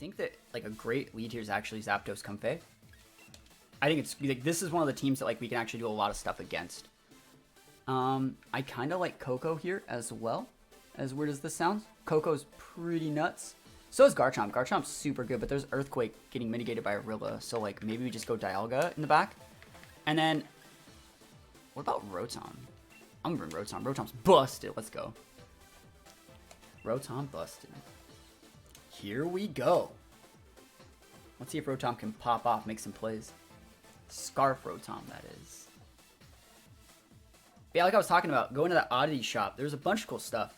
think that like a great lead here is actually Zapdos Comfey. I think it's like this is one of the teams that like we can actually do a lot of stuff against. I kind of like Coco here as well. As weird as this sounds, Coco's pretty nuts. So is Garchomp. Garchomp's super good, but there's Earthquake getting mitigated by Arilla. So like maybe we just go Dialga in the back. And then what about Rotom? I'm gonna bring Rotom. Rotom's busted. Let's go. Rotom busted. Here we go. Let's see if Rotom can pop off, make some plays. Scarf Rotom, that is. But yeah, like I was talking about, going to that oddity shop, there's a bunch of cool stuff.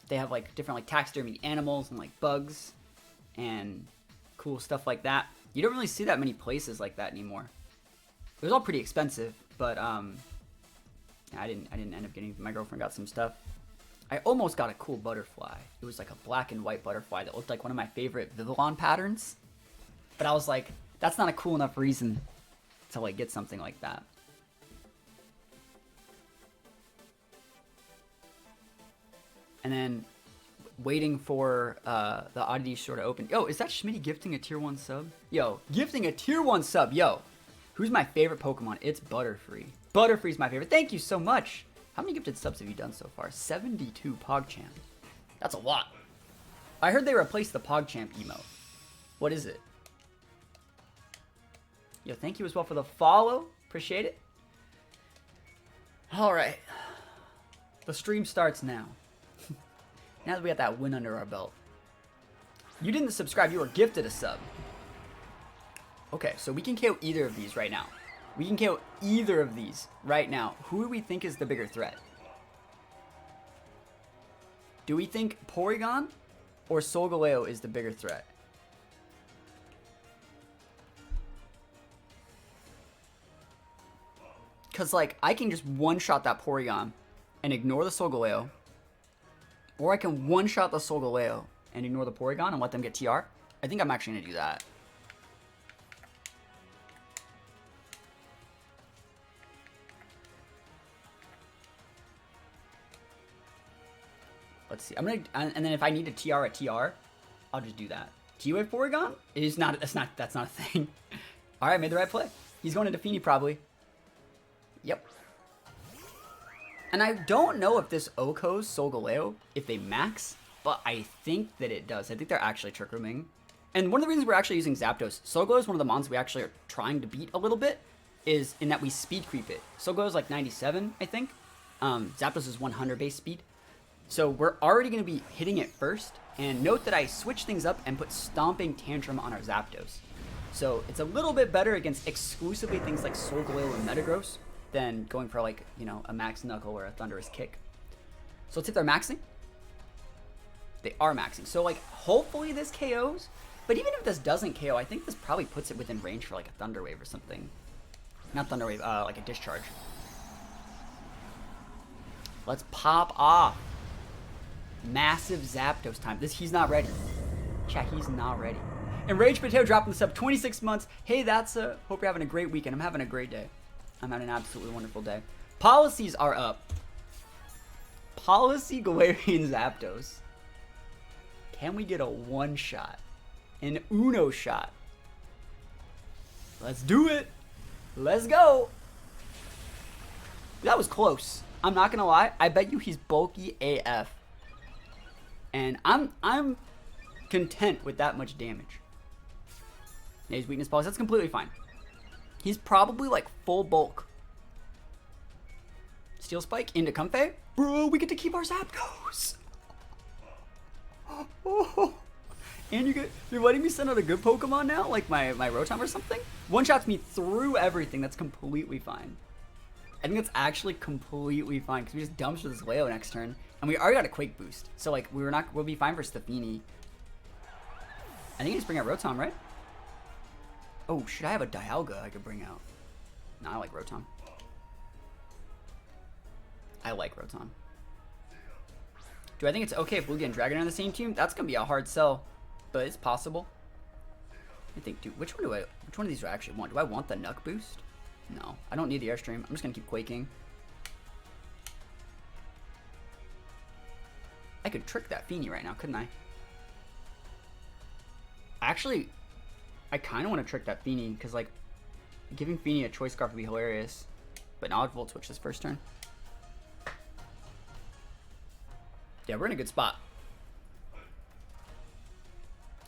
They have like different like taxidermy animals and like bugs and cool stuff like that. You don't really see that many places like that anymore. It was all pretty expensive, but I didn't end up getting. My girlfriend got some stuff. I almost got a cool butterfly. It was like a black and white butterfly that looked like one of my favorite Vivillon patterns. But I was like, that's not a cool enough reason to like get something like that. And then waiting for the oddity store to open. Yo, is that Schmitty gifting a tier 1 sub? Yo, gifting a tier 1 sub. Yo, who's my favorite Pokemon? It's Butterfree. Butterfree's my favorite. Thank you so much. How many gifted subs have you done so far? 72 PogChamp. That's a lot. I heard they replaced the PogChamp emote. What is it? Yo, thank you as well for the follow. Appreciate it. All right. The stream starts now. Now that we got that win under our belt. You didn't subscribe, you were gifted a sub. Okay, so we can KO either of these right now. We can KO either of these right now. Who do we think is the bigger threat? Do we think Porygon or Solgaleo is the bigger threat? Because, like, I can just one-shot that Porygon and ignore the Solgaleo. Or I can one-shot the Solgaleo and ignore the Porygon and let them get TR. I think I'm actually going to do that. Let's see. I'm going to, and then if I need to TR at TR, I'll just do that. T-Wave Porygon? It is not, that's not a thing. All right, made the right play. He's going into Feeny probably. Yep. And I don't know if this Oko's Solgaleo, if they max, but I think that it does. I think they're actually Trick Rooming. And one of the reasons we're actually using Zapdos, Solgaleo is one of the mons we actually are trying to beat a little bit, is in that we speed creep it. Solgaleo is like 97, I think. Zapdos is 100 base speed. So we're already going to be hitting it first. And note that I switched things up and put Stomping Tantrum on our Zapdos. So it's a little bit better against exclusively things like Solgaleo and Metagross than going for like, you know, a Max Knuckle or a Thunderous Kick. So let's see if they're maxing. They are maxing. So like, hopefully this KOs. But even if this doesn't KO, I think this probably puts it within range for like a Thunder Wave or something. Not Thunder Wave, like a Discharge. Let's pop off. Massive Zapdos time. He's not ready. Chat, he's not ready. And Rage Potato dropping the sub 26 months. Hey, hope you're having a great weekend. I'm having a great day. I'm having an absolutely wonderful day. Policies are up. Policy Galarian Zapdos. Can we get a one shot? An Uno shot? Let's do it. Let's go. That was close. I'm not gonna lie. I bet you he's bulky AF. And I'm content with that much damage. His weakness policy, that's completely fine. He's probably like full bulk. Steel Spike into Comfey. Bro, we get to keep our Zapdos. Oh. And you're letting me send out a good Pokemon now? Like my Rotom or something? One shots me through everything. That's completely fine. I think that's actually completely fine because we just dumpster this Leo next turn. And we already got a Quake boost. So like we'll be fine for Stafini. I think I just bring out Rotom, right? Oh, should I have a Dialga I could bring out? No, I like Rotom. I like Rotom. Do I think it's okay if Lugia and Dragon are on the same team? That's gonna be a hard sell, but it's possible. I think, dude, which one of these do I actually want? Do I want the Nuck boost? No, I don't need the Airstream. I'm just gonna keep Quaking. I could trick that Feeny right now, couldn't I? Actually, I kind of want to trick that Feeny, because, like, giving Feeny a Choice Scarf would be hilarious. But now I'll Volt Switch this first turn. Yeah, we're in a good spot.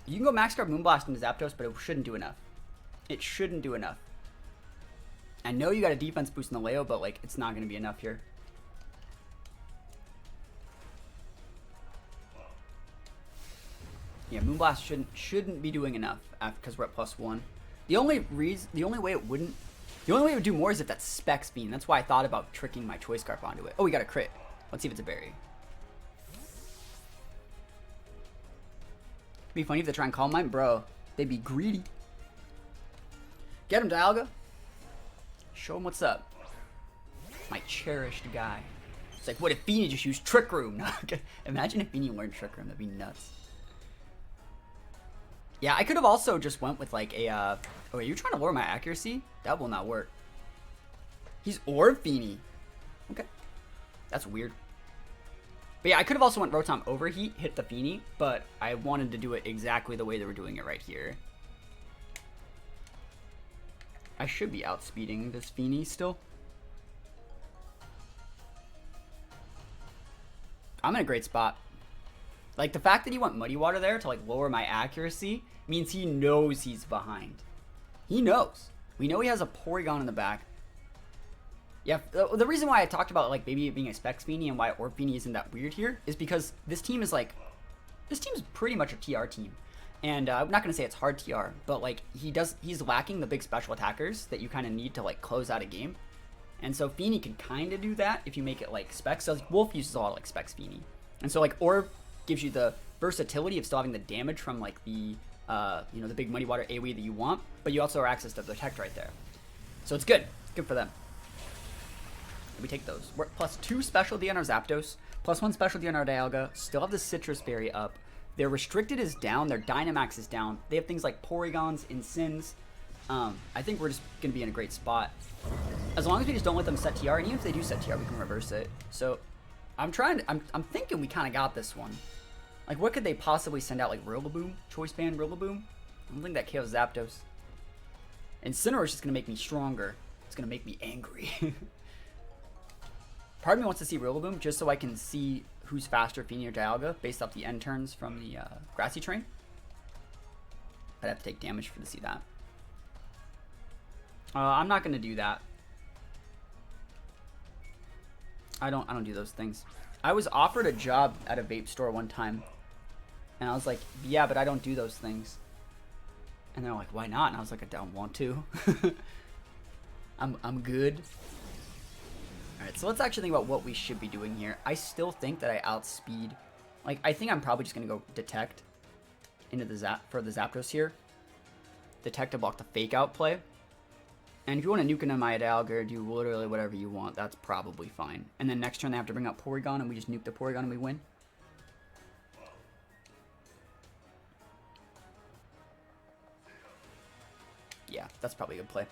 You can go Max Guard Moonblast into Zapdos, but it shouldn't do enough. It shouldn't do enough. I know you got a defense boost in the Leo, but, like, it's not going to be enough here. Yeah, Moonblast shouldn't be doing enough because we're at +1. The only way it would do more is if that's Specs Beam. That's why I thought about tricking my Choice Scarf onto it. Oh, we got a crit. Let's see if it's a berry. It'd be funny if they try and Calm Mind, bro. They'd be greedy. Get him, Dialga. Show him what's up. My cherished guy. It's like, what if Feeny just used Trick Room? Imagine if Feeny learned Trick Room. That'd be nuts. Yeah, I could have also just went with like a, oh, are you trying to lower my accuracy? That will not work. He's Orb Feeny. Okay. That's weird. But yeah, I could have also went Rotom Overheat, hit the Feeny, but I wanted to do it exactly the way they were doing it right here. I should be outspeeding this Feeny still. I'm in a great spot. Like, the fact that he went Muddy Water there to, like, lower my accuracy means he knows he's behind. He knows. We know he has a Porygon in the back. Yeah, the reason why I talked about, like, maybe it being a Specs Feeny and why Orb Feeny isn't that weird here is because this team is, like, this team's pretty much a TR team. And I'm not going to say it's hard TR, but, like, he's lacking the big special attackers that you kind of need to, like, close out a game. And so Feeny can kind of do that if you make it, like, Specs. So, like, Wolf uses a lot of, like, Specs Feeny. And so, like, Orb gives you the versatility of still having the damage from, like, the, you know, the big Muddy Water AoE that you want, but you also have access to Protect right there. So it's good. It's good for them. We take those. We're at +2 specialty on our Zapdos, +1 specialty on our Dialga, still have the Citrus Berry up. Their Restricted is down, their Dynamax is down. They have things like Porygons and Sins. I think we're just going to be in a great spot. As long as we just don't let them set TR, and even if they do set TR, we can reverse it. So I'm thinking we kind of got this one. Like, what could they possibly send out? Like, Rillaboom? Choice Band Rillaboom? I don't think that KOs Zapdos. Incineroar is just going to make me stronger. It's going to make me angry. Part of me wants to see Rillaboom just so I can see who's faster, Feeny or Dialga, based off the end turns from the Grassy Train. I'd have to take damage to see that. I'm not going to do that. I don't do those things. I was offered a job at a vape store one time, and I was like, yeah, but I don't do those things. And they're like, why not? And I was like, I don't want to. I'm good. Alright, so let's actually think about what we should be doing here. I still think that I outspeed. Like, I think I'm probably just going to go Detect into the for the Zapdos here. Detect to block the Fake Out play. And if you want to nuke into my Dialga, do literally whatever you want. That's probably fine. And then next turn they have to bring up Porygon, and we just nuke the Porygon and we win. Yeah, that's probably a good play.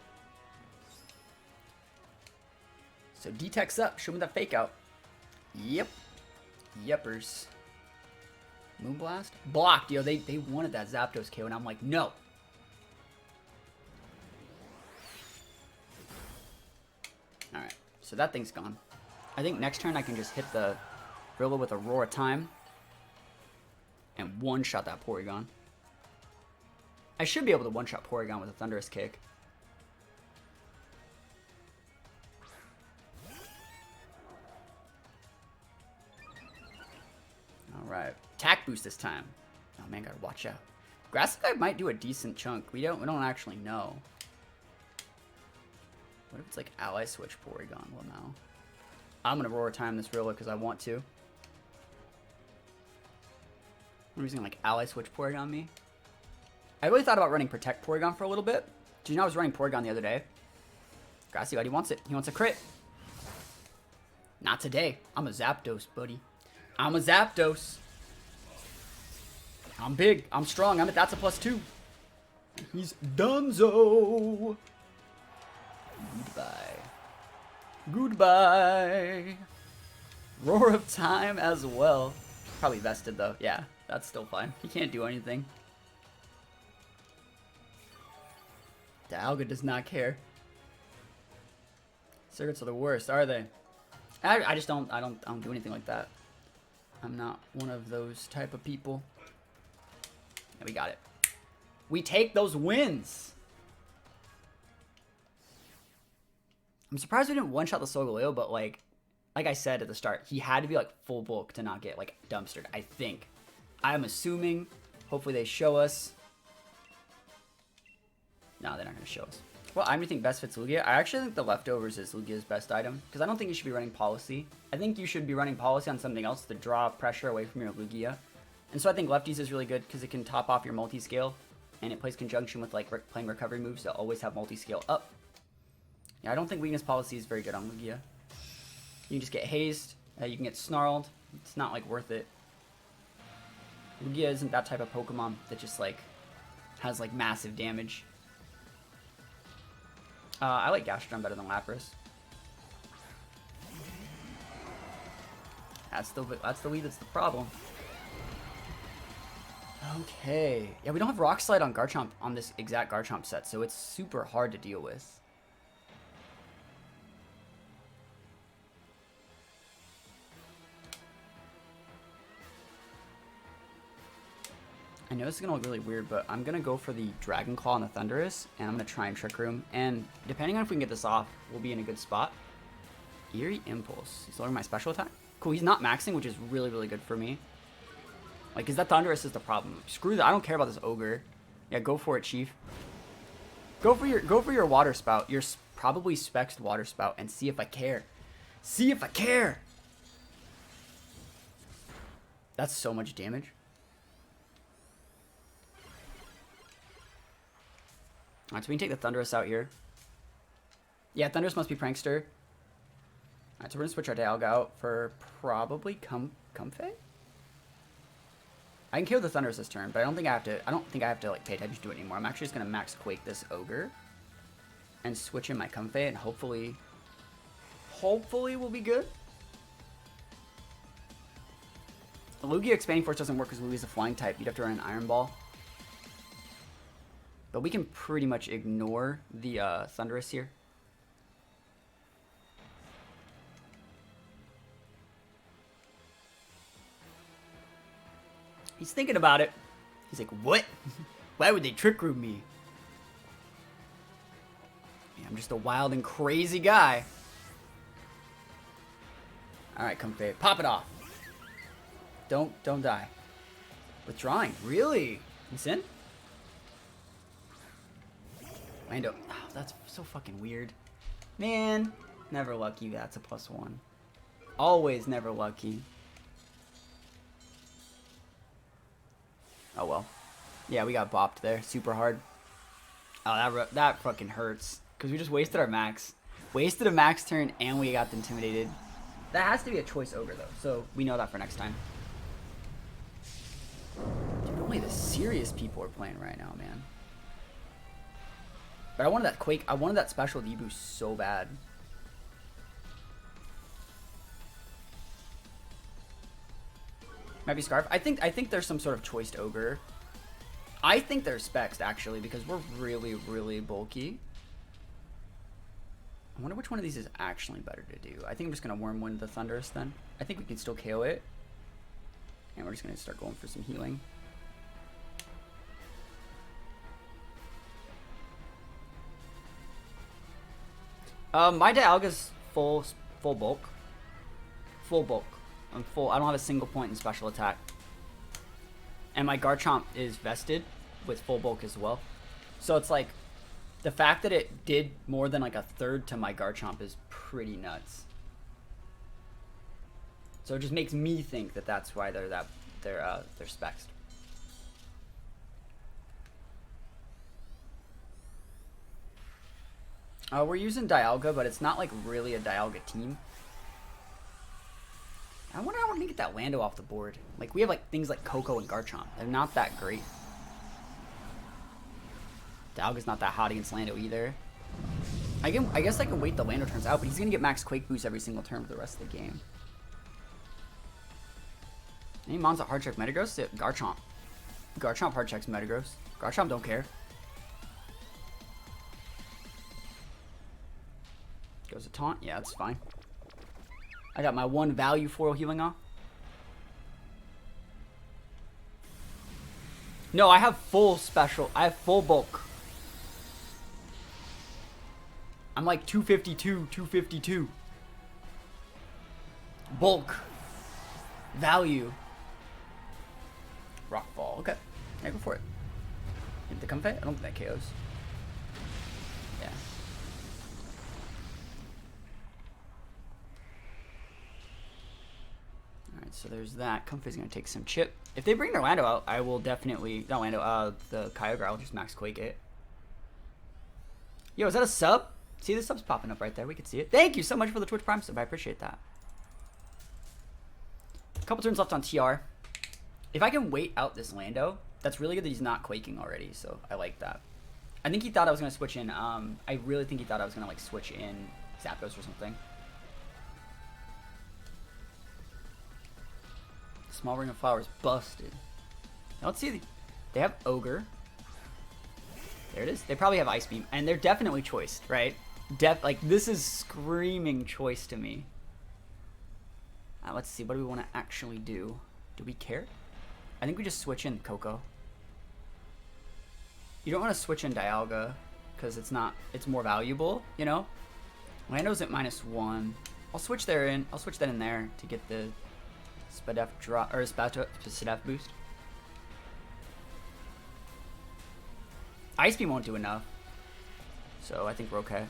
So D-Tech's up. Show me that Fake Out. Yep. Yepers. Moonblast? Blocked. Yo, they wanted that Zapdos KO, and I'm like, no. Alright, so that thing's gone. I think next turn I can just hit the Rilla with a Roar of Time and one-shot that Porygon. I should be able to one-shot Porygon with a Thunderous Kick. Alright, attack boost this time. Oh man, gotta watch out. Grass guy might do a decent chunk. We don't actually know. What if it's like Ally Switch Porygon? Well, no. I'm gonna Roar Time this Rilla because I want to. I'm using like Ally Switch Porygon me. I really thought about running Protect Porygon for a little bit. Did you know I was running Porygon the other day? Grassy buddy wants it. He wants a crit. Not today. I'm a Zapdos, buddy. I'm a Zapdos. I'm big. I'm strong. That's a +2. He's Dunzo. Goodbye. Goodbye. Roar of Time as well. Probably vested though. Yeah, that's still fine. He can't do anything. Dialga does not care. Circuits are the worst, are they? I just don't do anything like that. I'm not one of those type of people. Yeah, we got it. We take those wins. I'm surprised we didn't one-shot the Solgaleo, but like I said at the start, he had to be like full bulk to not get like dumpstered, I think. I'm assuming. Hopefully they show us. No, they're not going to show us. Well, I think best fits Lugia. I actually think the leftovers is Lugia's best item, because I don't think you should be running Policy. I think you should be running Policy on something else to draw pressure away from your Lugia. And so I think Lefties is really good because it can top off your multi-scale, and it plays conjunction with like playing recovery moves that always have multi-scale up. Yeah, I don't think Weakness Policy is very good on Lugia. You can just get hazed, you can get snarled. It's not like worth it. Lugia isn't that type of Pokemon that just like has like massive damage. I like Gastrodon better than Lapras. That's the lead that's the problem. Okay. Yeah, we don't have Rock Slide on Garchomp on this exact Garchomp set, so it's super hard to deal with. I know this is going to look really weird, but I'm going to go for the Dragon Claw on the Thundurus, and I'm going to try and Trick Room. And depending on if we can get this off, we'll be in a good spot. Eerie Impulse. He's lowering my special attack. Cool, he's not maxing, which is really, really good for me. Like, because that Thundurus is the problem. Screw that. I don't care about this Ogre. Yeah, go for it, Chief. Go for your Water Spout. Your probably Spexed Water Spout, and see if I care. See if I care! That's so much damage. Alright, so we can take the Thundurus out here. Yeah, Thundurus must be Prankster. Alright, so we're gonna switch our Dialga out for probably Comfey? I can kill the Thundurus this turn, but I don't think I have to like pay attention to it anymore. I'm actually just gonna Max Quake this Ogre and switch in my Comfey, and hopefully we'll be good. The Lugia Expanding Force doesn't work because Lugia's a flying type. You'd have to run an Iron Ball. But we can pretty much ignore the Thundurus here. He's thinking about it. He's like, what? Why would they Trick Room me? Yeah, I'm just a wild and crazy guy. Alright, Comfey. Pop it off. Don't die. Withdrawing. Really? He's in? Lando. Oh, that's so fucking weird. Man. Never lucky. That's a +1. Always never lucky. Oh well. Yeah, we got bopped there. Super hard. Oh, that fucking hurts. Because we just wasted our max. Wasted a max turn and we got intimidated. That has to be a choice Ogre though. So we know that for next time. Dude, only the serious people are playing right now, man. But I wanted that Quake. I wanted that special deboost so bad. Might be Scarf. I think there's some sort of choiced Ogre. I think they're Spexed actually because we're really, really bulky. I wonder which one of these is actually better to do. I think I'm just gonna Wormwind the Thundurus then. I think we can still KO it. And we're just gonna start going for some healing. My Dialga's full bulk. Full bulk. I'm full. I don't have a single point in special attack. And my Garchomp is vested with full bulk as well. So it's like the fact that it did more than like a third to my Garchomp is pretty nuts. So it just makes me think that that's why they're Spexed. We're using Dialga, but it's not like really a Dialga team. I wonder how we're gonna get that Lando off the board. Like we have like things like Coco and Garchomp. They're not that great. Dialga's not that hot against Lando either. I guess I can wait the Lando turns out, but he's gonna get max Quake boost every single turn for the rest of the game. Any mons that hard check Metagross? Yeah, Garchomp. Garchomp hard checks Metagross. Garchomp don't care. taunt? Yeah, that's fine. I got my 1 value foil healing off. No, I have full special. I have full bulk. I'm like 252, 252. Bulk. Value. Rockfall. Okay. Yeah, go for it. Hit the comfy? I don't think that KOs. Yeah. Alright, so there's that. Comfy's gonna take some chip. If they bring their Lando out, I will definitely... Not Lando, the Kyogre, I'll just max Quake it. Yo, is that a sub? See, the sub's popping up right there. We can see it. Thank you so much for the Twitch Prime sub. I appreciate that. A couple turns left on TR. If I can wait out this Lando, that's really good that he's not quaking already, so I like that. I think he thought I was going to switch in, I really think he thought I was going to, like, switch in Zapdos or something. Small Ring of Flowers busted. Now let's see. They have Ogre. There it is. They probably have Ice Beam, and they're definitely choiced, right? Like, this is screaming choice to me. Let's see. What do we want to actually do? Do we care? I think we just switch in Coco. You don't want to switch in Dialga because it's more valuable, you know? Lando's at -1. I'll switch that in there to get the Spadef drop or Spadef boost. Ice Beam won't do enough. So I think we're okay.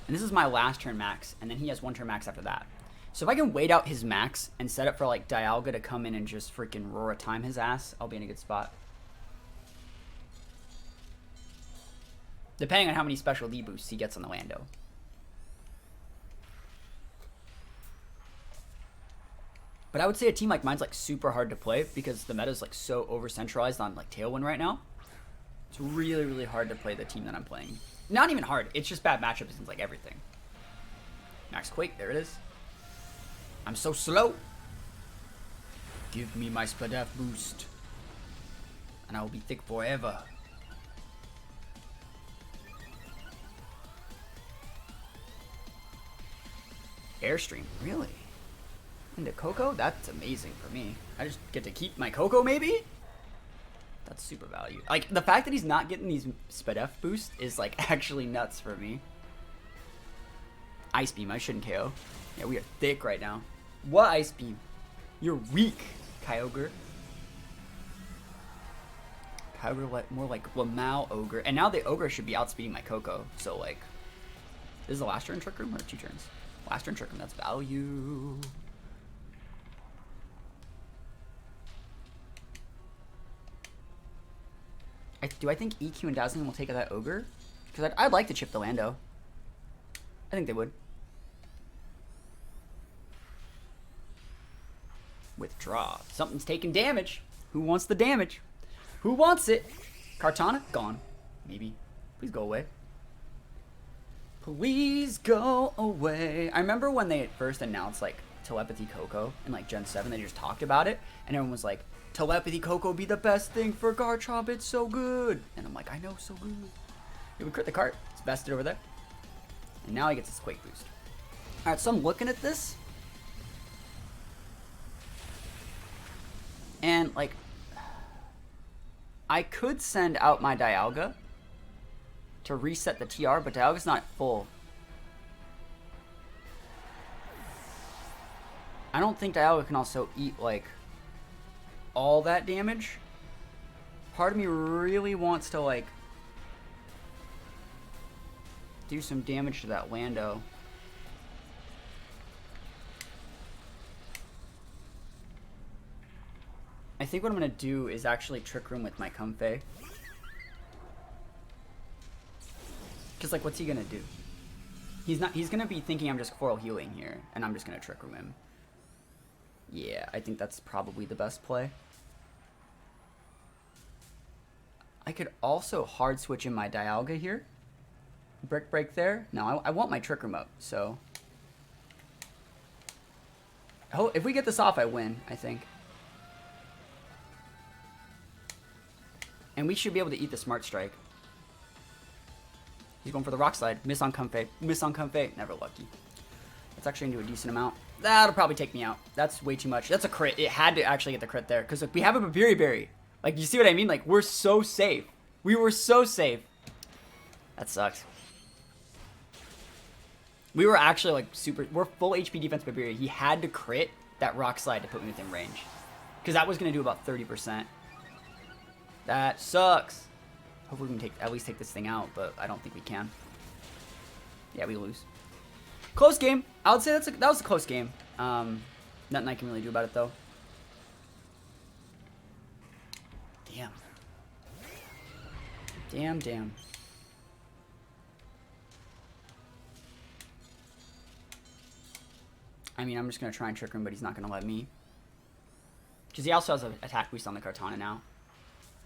And this is my last turn max, and then he has 1 turn max after that. So if I can wait out his max and set up for like Dialga to come in and just freaking Rora time his ass, I'll be in a good spot. Depending on how many special D boosts he gets on the Lando. But I would say a team like mine's like super hard to play because the meta's like so over-centralized on like Tailwind right now. It's really, really hard to play the team that I'm playing. Not even hard, it's just bad matchups and like everything. Max Quake, there it is. I'm so slow. Give me my Spadef boost. And I will be thick forever. Airstream, really? Into Coco? That's amazing for me. I just get to keep my Coco, maybe? That's super value. Like, the fact that he's not getting these Spadef boosts is, like, actually nuts for me. Ice Beam, I shouldn't KO. Yeah, we are thick right now. What Ice Beam? You're weak, Kyogre. Kyogre, more like Lamau Ogre. And now the Ogre should be outspeeding my Coco. So, like, this is the last turn Trick Room or 2 turns? Last turn Trick Room, that's value. Do I think EQ and Dazzling will take out that Ogre? Because I'd like to chip the Lando. I think they would. Withdraw. Something's taking damage. Who wants the damage? Who wants it? Kartana? Gone. Maybe. Please go away. Please go away. I remember when they first announced like Telepathy Coco in like Gen 7, they just talked about it, and everyone was like, Telepathy Coco be the best thing for Garchomp, it's so good. And I'm like, I know, so good. Yeah, we crit the cart. It's vested over there. And now he gets his Quake boost. Alright, so I'm looking at this. And like, I could send out my Dialga to reset the TR, but Dialga's not full. I don't think Dialga can also eat like all that damage. Part of me really wants to like do some damage to that Lando. I think what I'm gonna do is actually Trick Room with my Comfey. Cause like, what's he gonna do? He's gonna be thinking I'm just Coral Healing here, and I'm just gonna Trick Room him. Yeah, I think that's probably the best play. I could also hard switch in my Dialga here. Brick Break there. No, I want my Trick Room up, so. Oh, if we get this off, I win, I think. And we should be able to eat the Smart Strike. He's going for the rock slide. Miss on Comfey. Miss on Comfey. Never lucky. That's actually going to do a decent amount. That'll probably take me out. That's way too much. That's a crit. It had to actually get the crit there. Because like, we have a Babiri Berry. Like, you see what I mean? Like, we're so safe. We were so safe. That sucks. We were actually like super... We're full HP defense Babiri. He had to crit that rock slide to put me within range. Because that was going to do about 30%. That sucks. Hopefully we can at least take this thing out, but I don't think we can. Yeah, we lose. Close game. I would say that was a close game. Nothing I can really do about it, though. Damn. Damn, damn. I mean, I'm just going to try and trick him, but he's not going to let me. Because he also has an attack boost on the Kartana now.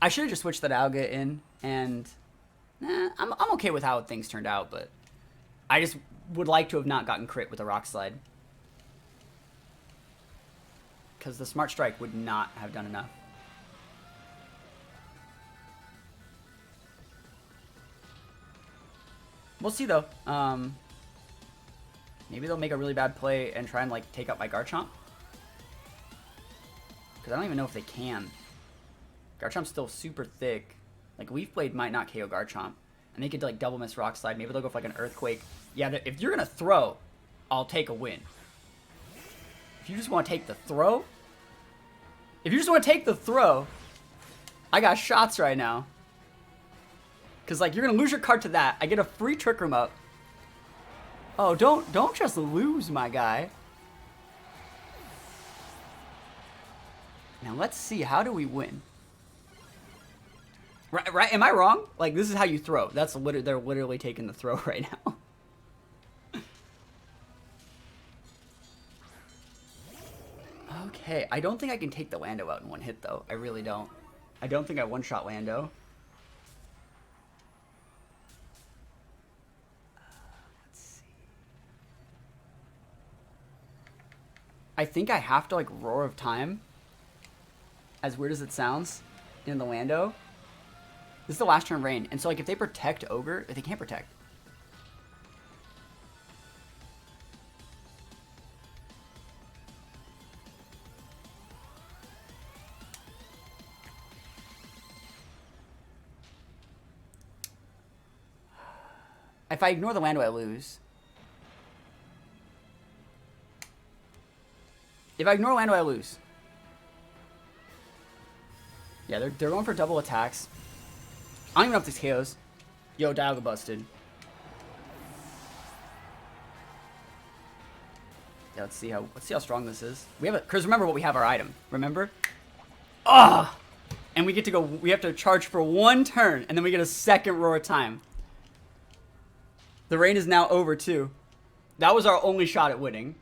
I should have just switched that Alga in, and I'm okay with how things turned out, but I just would like to have not gotten crit with a Rock Slide. Because the Smart Strike would not have done enough. We'll see, though. Maybe they'll make a really bad play and try and, like, take out my Garchomp. Because I don't even know if they can. Garchomp's still super thick. Like, Leaf Blade might not KO Garchomp. And they could, like, double miss Rock Slide. Maybe they'll go for, like, an Earthquake. Yeah, if you're going to throw, I'll take a win. If you just want to take the throw... If you just want to take the throw, I got shots right now. Because, like, you're going to lose your card to that. I get a free Trick Room up. Oh, don't just lose, my guy. Now, let's see. How do we win? Right? Am I wrong? Like, this is how you throw. They're literally taking the throw right now. Okay, I don't think I can take the Lando out in one hit, though. I really don't. I don't think I one-shot Lando. Let's see. I think I have to, like, Roar of Time. As weird as it sounds, in the Lando. This is the last turn Rain. And so, like, if they protect Ogre, if they can't protect. If I ignore the Lando, I lose. If I ignore Lando, I lose. Yeah, they're going for double attacks. I don't even know if this KOs. Yo, Dialga busted. Yeah, let's see how strong this is. We have it, because remember what we have our item. Remember? Ah! And we get to go. We have to charge for one turn, and then we get a second Roar time. The rain is now over too. That was our only shot at winning.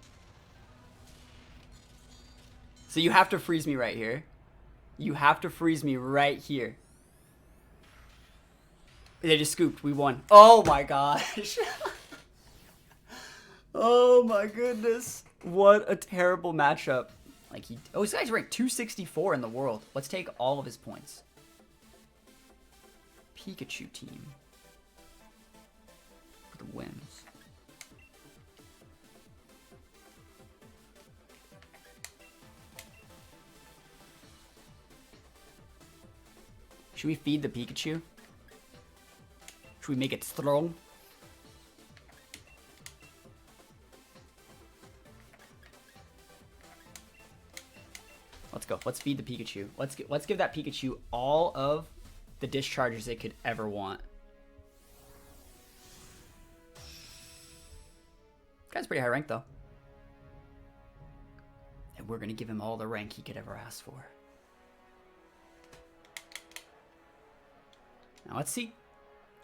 So you have to freeze me right here. You have to freeze me right here. They just scooped. We won. Oh my gosh. Oh my goodness. What a terrible matchup. Like oh, this guy's ranked 264 in the world. Let's take all of his points. Pikachu team. For the wins. Should we feed the Pikachu? Should we make it strong? Let's go. Let's feed the Pikachu. Let's give that Pikachu all of the discharges it could ever want. Guy's pretty high rank though. And we're gonna give him all the rank he could ever ask for. Now let's see.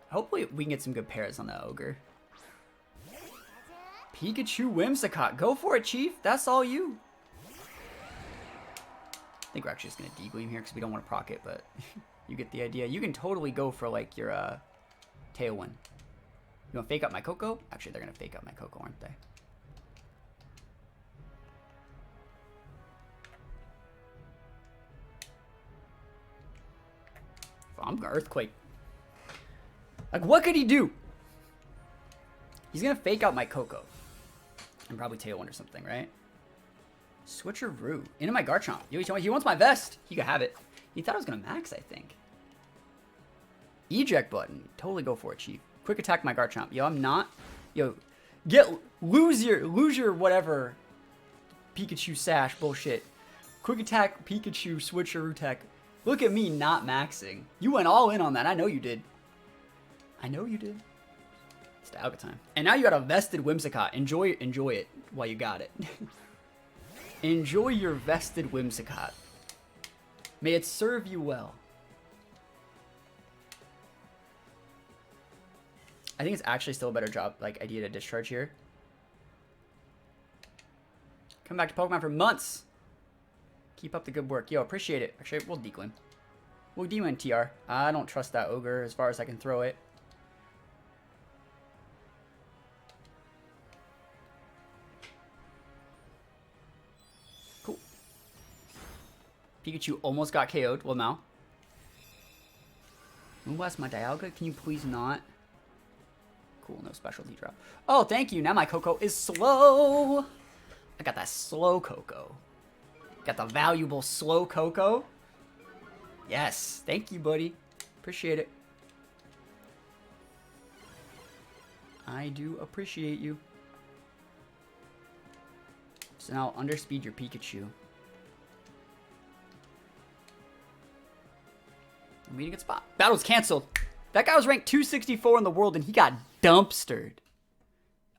Hopefully we can get some good pairs on the Ogre. Pikachu Whimsicott. Go for it, Chief. That's all you. I think we're actually just going to D-Gleam here because we don't want to proc it, but you get the idea. You can totally go for like your Tailwind. You want to fake out my Coco? Actually, they're going to fake out my Coco, aren't they? I'm going to Earthquake. Like, what could he do? He's gonna fake out my Coco. And probably Tailwind or something, right? Switcheroo. Into my Garchomp. Yo, he wants my vest. He could have it. He thought I was gonna max, I think. Eject button. Totally go for it, Chief. Quick attack my Garchomp. Yo, I'm not. Yo, lose your whatever. Pikachu sash bullshit. Quick attack Pikachu switcheroo tech. Look at me not maxing. You went all in on that. I know you did. I know you did. It's Dialga time. And now you got a vested Whimsicott. Enjoy it while you got it. Enjoy your vested Whimsicott. May it serve you well. I think it's actually still a better job, like, idea to discharge here. Come back to Pokemon for months. Keep up the good work. Yo, appreciate it. Actually, we'll Decoy him. We'll D-Win TR. I don't trust that Ogre as far as I can throw it. Cool. Pikachu almost got KO'd. Well, now. Moonblast my Dialga? Can you please not? Cool, no specialty drop. Oh, thank you. Now my Coco is slow. I got that slow Coco. Got the valuable slow Coco. Yes. Thank you, buddy. Appreciate it. I do appreciate you. So now underspeed your Pikachu. I'm in a good spot. Battle's canceled. That guy was ranked 264 in the world and he got dumpstered.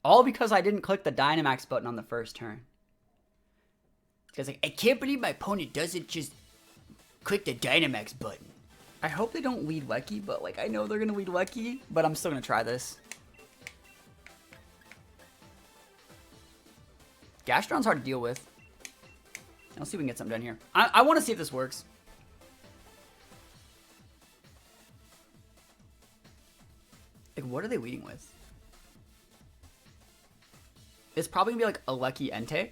All because I didn't click the Dynamax button on the first turn. It's like, I can't believe my opponent doesn't just click the Dynamax button. I hope they don't lead Lecky, but like I know they're gonna lead Lecky, but I'm still gonna try this. Gastron's hard to deal with. Let's see if we can get something done here. I want to see if this works. Like, what are they leading with? It's probably gonna be like a Lecky Entei.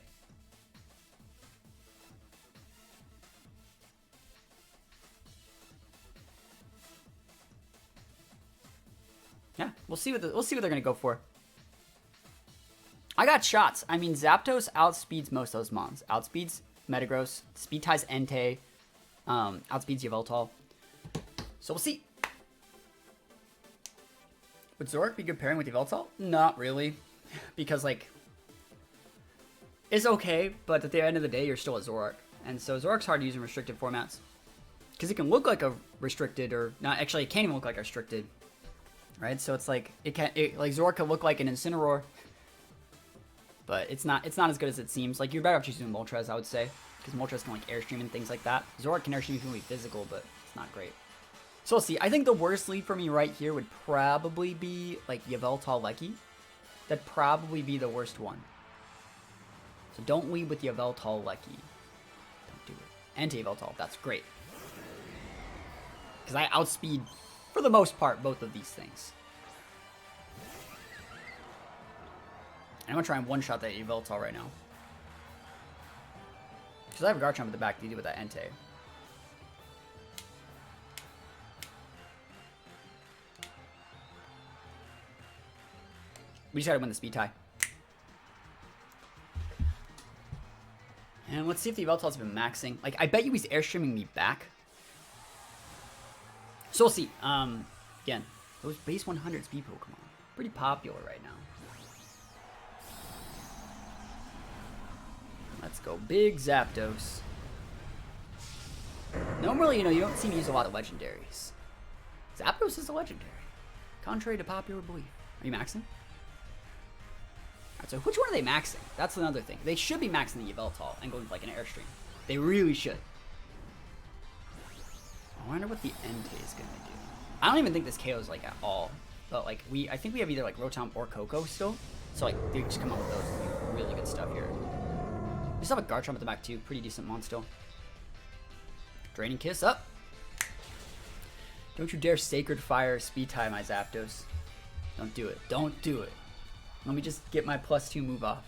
Yeah, we'll see what they're gonna go for. I got shots. I mean, Zapdos outspeeds most of those mons. Outspeeds Metagross, speed ties Entei, outspeeds Yveltal. So we'll see. Would Zoroark be good pairing with Yveltal? Not really, because like it's okay, but at the end of the day, you're still a Zoroark, and so Zoroark's hard to use in restricted formats because it can look like a restricted, or not. Actually, it can't even look like a restricted. Right, so it's like like Zoroark could look like an Incineroar, but it's not as good as it seems. Like, you're better off just using Moltres, I would say, because Moltres can like Airstream and things like that. Zoroark can Airstream if you can be physical, but it's not great. So we'll see. I think the worst lead for me right here would probably be like Yveltal Lecky. That'd probably be the worst one. So don't lead with Yveltal Lecky. Don't do it. Entei Yveltal, that's great. Because I outspeed, for the most part, both of these things. I'm going to try and one-shot that Yveltal right now. Because I have a Garchomp at the back to deal with that Entei. We just got to win the speed tie. And let's see if the Yveltal's been maxing. Like, I bet you he's Airstreaming me back. So we'll see. Again, those base 100 speed Pokemon, pretty popular right now. Let's go big Zapdos. Normally, you don't see me use a lot of legendaries. Zapdos is a legendary, contrary to popular belief. Are you maxing? Alright, so which one are they maxing? That's another thing. They should be maxing the Yveltal and going for like an Airstream. They really should. I wonder what the Entei is gonna do. I don't even think this KO's like at all. But like I think we have either like Rotom or Coco still. So like they just come out with those really good stuff here. We still have a Garchomp at the back too. Pretty decent mon still. Draining Kiss up. Don't you dare Sacred Fire speed tie my Zapdos. Don't do it. Don't do it. Let me just get my +2 move off.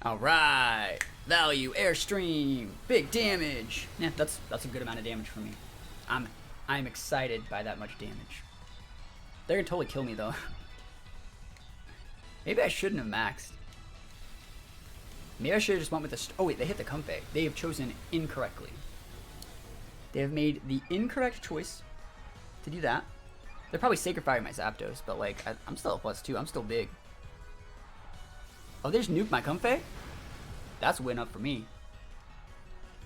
Alright. Value, Airstream, big damage. Yeah, that's a good amount of damage for me. I'm excited by that much damage. They're gonna totally kill me though. Maybe I shouldn't have maxed. Maybe I should have just went with the... Oh, wait, they hit the Comfey. They have chosen incorrectly. They have made the incorrect choice to do that. They're probably Sacred Fire my Zapdos, but, like, I'm still a +2. I'm still big. Oh, they just nuked my Comfey? That's a win up for me.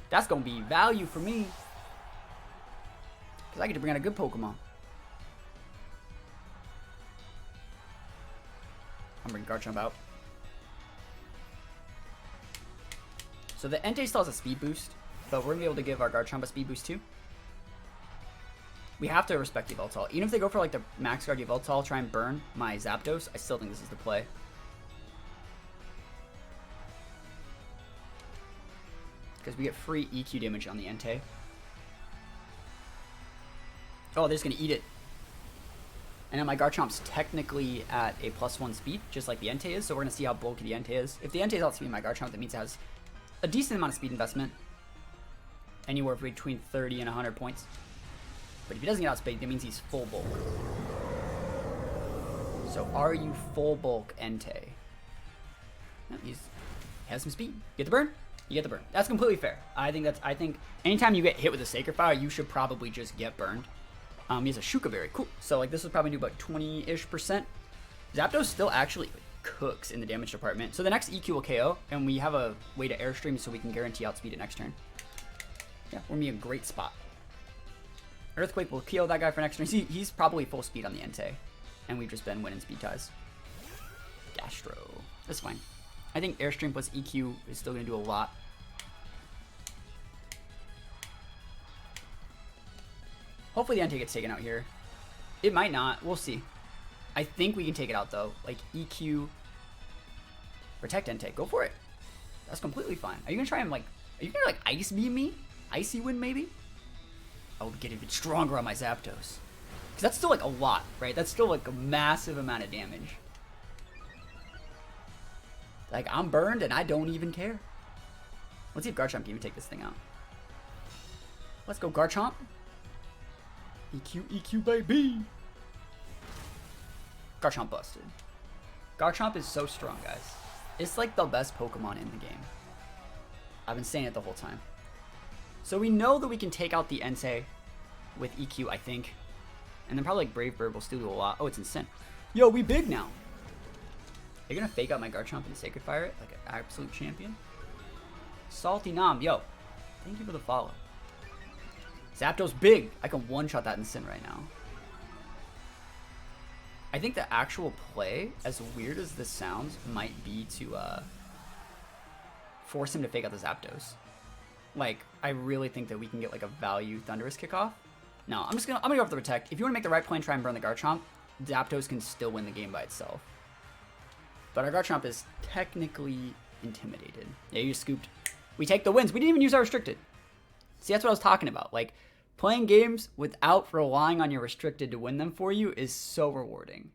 That's going to be value for me. Because I get to bring out a good Pokemon. I'm bringing Garchomp out. So the Entei still has a speed boost, but we're going to be able to give our Garchomp a speed boost too. We have to respect the Yveltal. Even if they go for like the Max Guard Yveltal, try and burn my Zapdos, I still think this is the play. Because we get free EQ damage on the Entei. Oh, they're just going to eat it. And then my Garchomp's technically at a +1 speed, just like the Entei is, so we're going to see how bulky the Entei is. If the Entei is outspeeding my Garchomp, that means it has a decent amount of speed investment. Anywhere between 30 and 100 points. But if he doesn't get outspeed, that means he's full bulk. So are you full bulk Entei? No, he has some speed. Get the burn? You get the burn. That's completely fair. I think anytime you get hit with a Sacred Fire, you should probably just get burned. He has a Shuka Berry. Cool. So like this would probably do about 20-ish%. Zapdos still actually cooks in the damage department. So the next EQ will KO, and we have a way to Airstream so we can guarantee outspeed it next turn. Yeah, we're gonna be a great spot. Earthquake will KO that guy for next turn. He's probably full speed on the Entei, and we've just been winning speed ties. Gastro. That's fine. I think Airstream plus EQ is still gonna do a lot. Hopefully the Entei gets taken out here. It might not. We'll see. I think we can take it out though. Like EQ, protect Entei. Go for it. That's completely fine. Are you gonna try and like? Are you gonna like Ice Beam me? Icy Wind maybe? I will get even stronger on my Zapdos. Because that's still like a lot, right? That's still like a massive amount of damage. Like I'm burned and I don't even care. Let's see if Garchomp can even take this thing out. Let's go Garchomp. EQ, EQ, baby! Garchomp busted. Garchomp is so strong, guys. It's like the best Pokemon in the game. I've been saying it the whole time. So we know that we can take out the Entei with EQ, I think. And then probably like Brave Bird will still do a lot. Oh, it's Incent. Yo, we big now. Are you gonna fake out my Garchomp and Sacred Fire it like an absolute champion? Salty Nom, yo. Thank you for the follow. Zapdos big. I can one-shot that Incent right now. I think the actual play, as weird as this sounds, might be to force him to fake out the Zapdos. Like, I really think that we can get like a value Thunderous kickoff. No, I'm gonna go for the Protect. If you want to make the right play and try and burn the Garchomp, Zapdos can still win the game by itself. But our Garchomp is technically intimidated. Yeah, you just scooped. We take the wins. We didn't even use our restricted. See, that's what I was talking about. Like, playing games without relying on your restricted to win them for you is so rewarding.